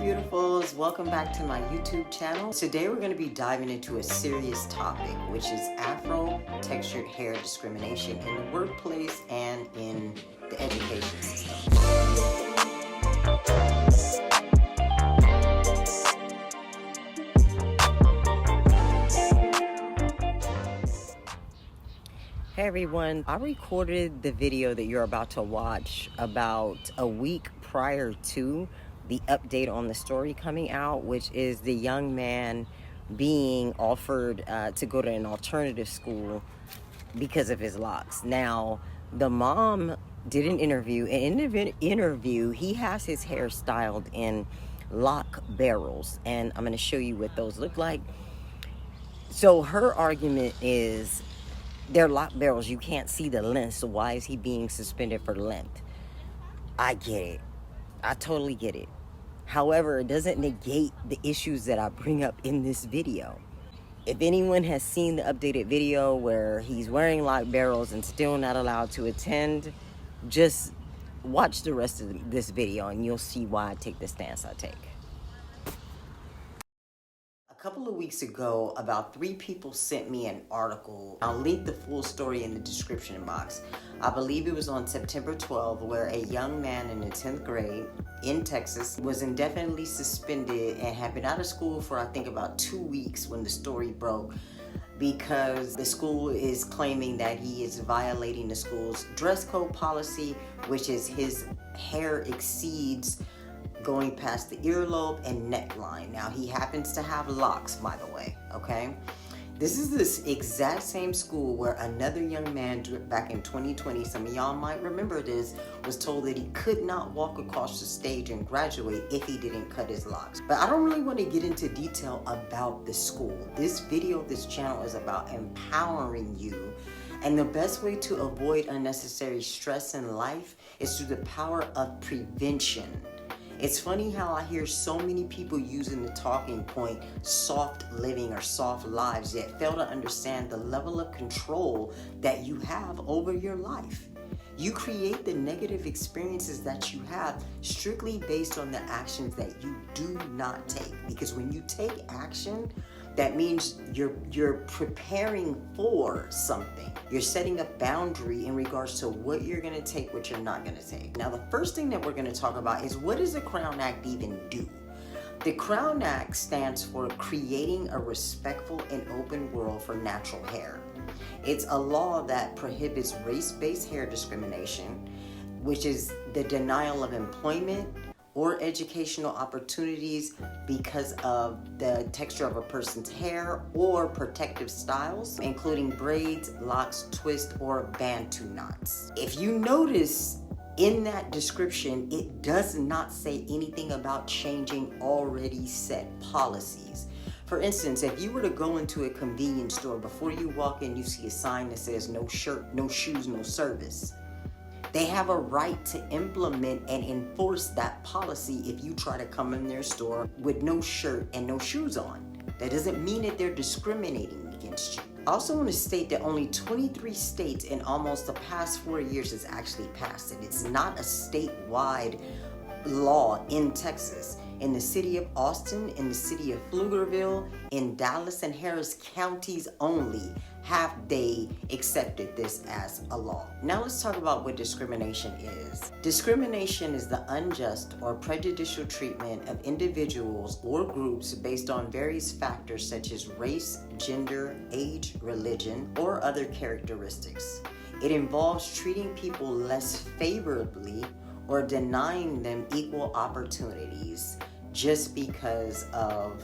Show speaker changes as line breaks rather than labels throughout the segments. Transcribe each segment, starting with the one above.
beautifuls, welcome back to my YouTube channel. Today we're going to be diving into a serious topic, which is Afro-textured hair discrimination in the workplace and in the education system. Hey everyone, I recorded the video that you're about to watch about a week prior to the update on the story coming out, which is the young man being offered to go to an alternative school because of his locks. Now, the mom did an interview, and in the interview, he has his hair styled in lock barrels, and I'm going to show you what those look like. So her argument is, they're lock barrels, you can't see the length, so why is he being suspended for length? I get it. I totally get it. However, it doesn't negate the issues that I bring up in this video. If anyone has seen the updated video where he's wearing lock barrels and still not allowed to attend, just watch the rest of this video and you'll see why I take the stance I take. A couple of weeks ago, about 3 people sent me an article. I'll link the full story in the description box. I believe it was on September 12th, where a young man in the 10th grade in Texas was indefinitely suspended and had been out of school for I think about 2 weeks when the story broke, because the school is claiming that he is violating the school's dress code policy, which is his hair exceeds going past the earlobe and neckline. Now, he happens to have locks, by the way, okay? This is this exact same school where another young man back in 2020, some of y'all might remember this, was told that he could not walk across the stage and graduate if he didn't cut his locks. But I don't really want to get into detail about the school. This video, this channel is about empowering you. And the best way to avoid unnecessary stress in life is through the power of prevention. It's funny how I hear so many people using the talking point, soft living or soft lives, yet fail to understand the level of control that you have over your life. You create the negative experiences that you have strictly based on the actions that you do not take. Because when you take action, that means you're preparing for something. You're setting a boundary in regards to what you're gonna take, what you're not gonna take. Now, the first thing that we're gonna talk about is, what does the Crown Act even do? The Crown Act stands for Creating a Respectful and Open World for Natural Hair. It's a law that prohibits race-based hair discrimination, which is the denial of employment or educational opportunities because of the texture of a person's hair or protective styles, including braids, locks, twists, or bantu knots. If you notice in that description, it does not say anything about changing already set policies. For instance, if you were to go into a convenience store, before you walk in, you see a sign that says no shirt, no shoes, no service. They have a right to implement and enforce that policy if you try to come in their store with no shirt and no shoes on. That doesn't mean that they're discriminating against you. I also want to state that only 23 states in almost the past 4 years has actually passed it. It's not a statewide law in Texas. In the city of Austin, in the city of Pflugerville, in Dallas and Harris counties only have they accepted this as a law. Now let's talk about what discrimination is. Discrimination is the unjust or prejudicial treatment of individuals or groups based on various factors such as race, gender, age, religion, or other characteristics. It involves treating people less favorably or denying them equal opportunities just because of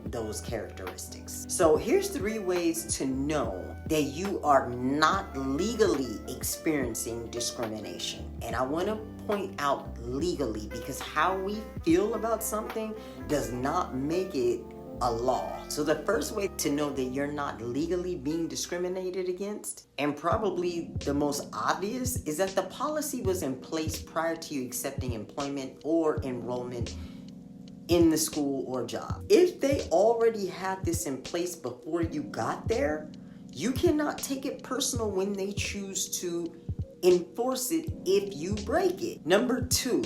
those characteristics. So here's 3 ways to know that you are not legally experiencing discrimination. And I want to point out legally, because how we feel about something does not make it a law. So the first way to know that you're not legally being discriminated against, and probably the most obvious, is that the policy was in place prior to you accepting employment or enrollment in the school or job. If they already had this in place before you got there, you cannot take it personal when they choose to enforce it if you break it. Number 2,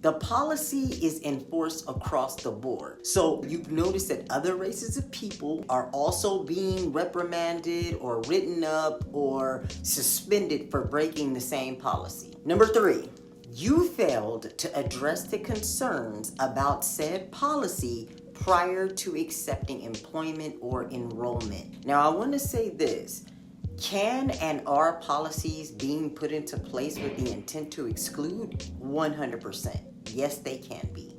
The policy is enforced across the board. So you've noticed that other races of people are also being reprimanded or written up or suspended for breaking the same policy. Number 3, you failed to address the concerns about said policy prior to accepting employment or enrollment. Now, I want to say this. Can and are policies being put into place with the intent to exclude? 100%. Yes, they can be.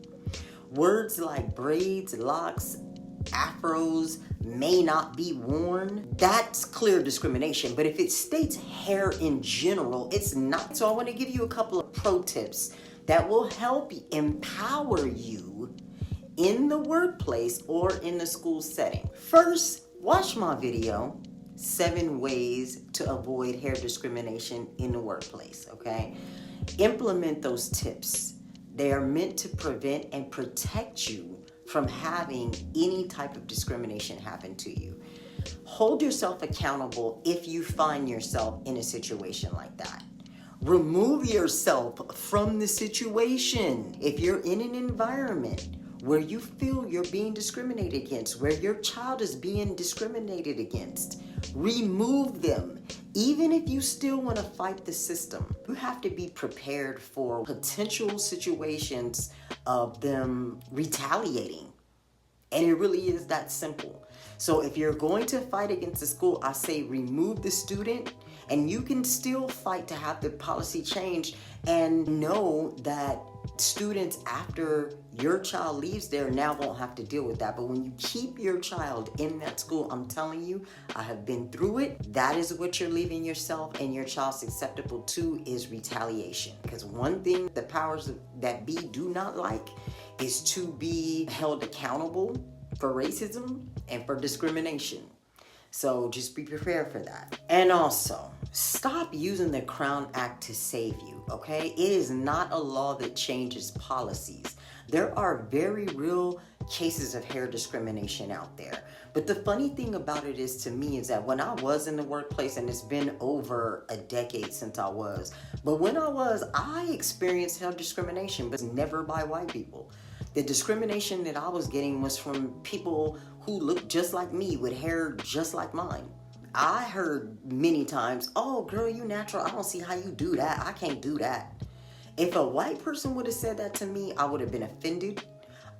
Words like braids, locks, afros may not be worn. That's clear discrimination. But if it states hair in general, it's not. So I want to give you a couple of pro tips that will help empower you in the workplace or in the school setting. First, watch my video, 7 ways to avoid hair discrimination in the workplace, okay? Implement those tips. They are meant to prevent and protect you from having any type of discrimination happen to you. Hold yourself accountable if you find yourself in a situation like that. Remove yourself from the situation. If you're in an environment where you feel you're being discriminated against, where your child is being discriminated against, remove them. Even if you still want to fight the system, you have to be prepared for potential situations of them retaliating. And it really is that simple. So if you're going to fight against the school, I say remove the student, and you can still fight to have the policy changed and know that students after your child leaves there now won't have to deal with that. But when you keep your child in that school, I'm telling you, I have been through it. That is what you're leaving yourself and your child susceptible to, is retaliation. Because one thing the powers that be do not like is to be held accountable for racism and for discrimination. So just be prepared for that. And also, stop using the Crown Act to save you, okay? It is not a law that changes policies. There are very real cases of hair discrimination out there. But the funny thing about it is, to me, is that when I was in the workplace, and it's been over a decade since I was, but when I experienced hair discrimination, but never by white people. The discrimination that I was getting was from people who looked just like me with hair just like mine. I heard many times, "Oh, girl, you natural. I don't see how you do that. I can't do that." If a white person would have said that to me, I would have been offended.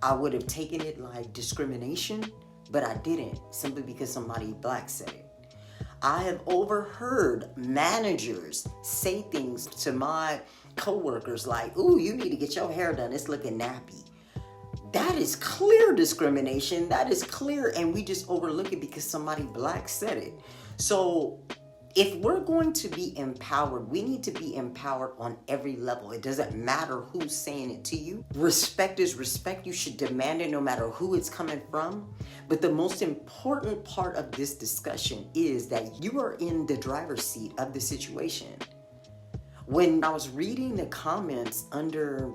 I would have taken it like discrimination, but I didn't, simply because somebody black said it. I have overheard managers say things to my coworkers like, "Ooh, you need to get your hair done. It's looking nappy." That is clear discrimination. That is clear, and we just overlook it because somebody black said it. So if we're going to be empowered, we need to be empowered on every level. It doesn't matter who's saying it to you. Respect is respect. You should demand it no matter who it's coming from. But the most important part of this discussion is that you are in the driver's seat of the situation. When I was reading the comments under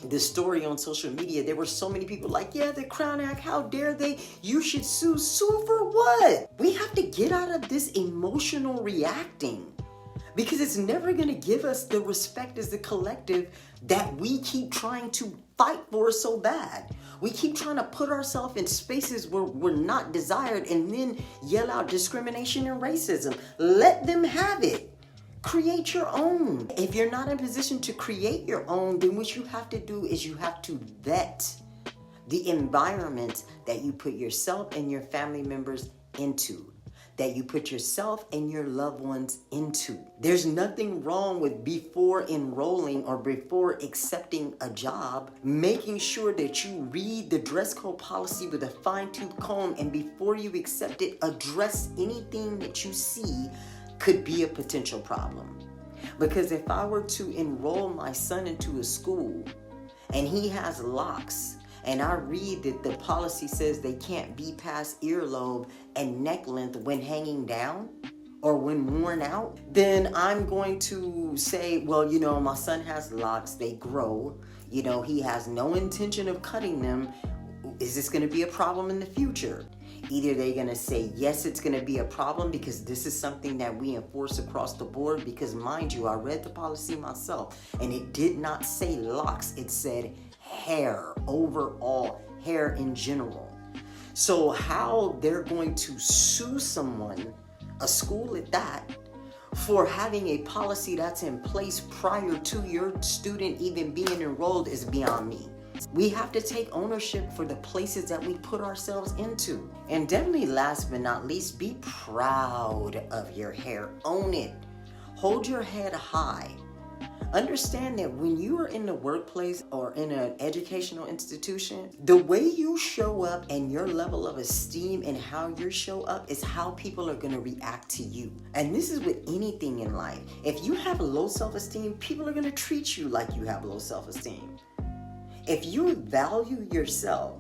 the story on social media, there were so many people like, "Yeah, the Crown Act, how dare they? You should sue." Sue for what? We have to get out of this emotional reacting, because it's never going to give us the respect as the collective that we keep trying to fight for so bad. We keep trying to put ourselves in spaces where we're not desired and then yell out discrimination and racism. Let them have it. Create your own. If you're not in position to create your own, then what you have to do is you have to vet the environment that you put yourself and your family members into, that you put yourself and your loved ones into. There's nothing wrong with, before enrolling or before accepting a job, making sure that you read the dress code policy with a fine-tooth comb, and before you accept it, address anything that you see could be a potential problem. Because if I were to enroll my son into a school and he has locks, and I read that the policy says they can't be past earlobe and neck length when hanging down or when worn out, then I'm going to say, well, my son has locks, they grow, he has no intention of cutting them. Is this going to be a problem in the future? Either they're gonna say, yes, it's gonna be a problem because this is something that we enforce across the board, because mind you, I read the policy myself and it did not say locks, it said hair, overall hair in general. So how they're going to sue someone, a school at that, for having a policy that's in place prior to your student even being enrolled is beyond me. We have to take ownership for the places that we put ourselves into. And definitely last but not least, be proud of your hair. Own it. Hold your head high. Understand that when you are in the workplace or in an educational institution, the way you show up and your level of esteem and how you show up is how people are going to react to you. And this is with anything in life. If you have low self-esteem, people are going to treat you like you have low self-esteem. If you value yourself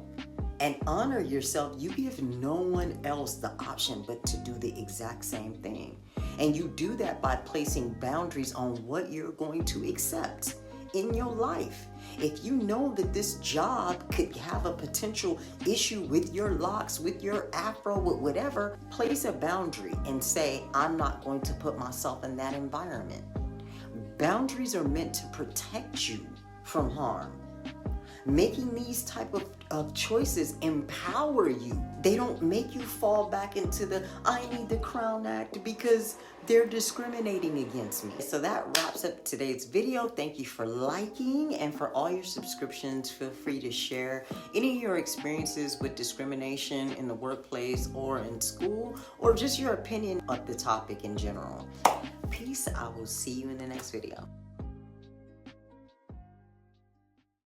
and honor yourself, you give no one else the option but to do the exact same thing. And you do that by placing boundaries on what you're going to accept in your life. If you know that this job could have a potential issue with your locks, with your afro, with whatever, place a boundary and say, I'm not going to put myself in that environment. Boundaries are meant to protect you from harm. Making these type of choices empower you. They don't make you fall back into the I need the Crown Act because they're discriminating against me. So that wraps up today's video. Thank you for liking, and for all your subscriptions, feel free to share any of your experiences with discrimination in the workplace or in school, or just your opinion on the topic in general. Peace. I will see you in the next video.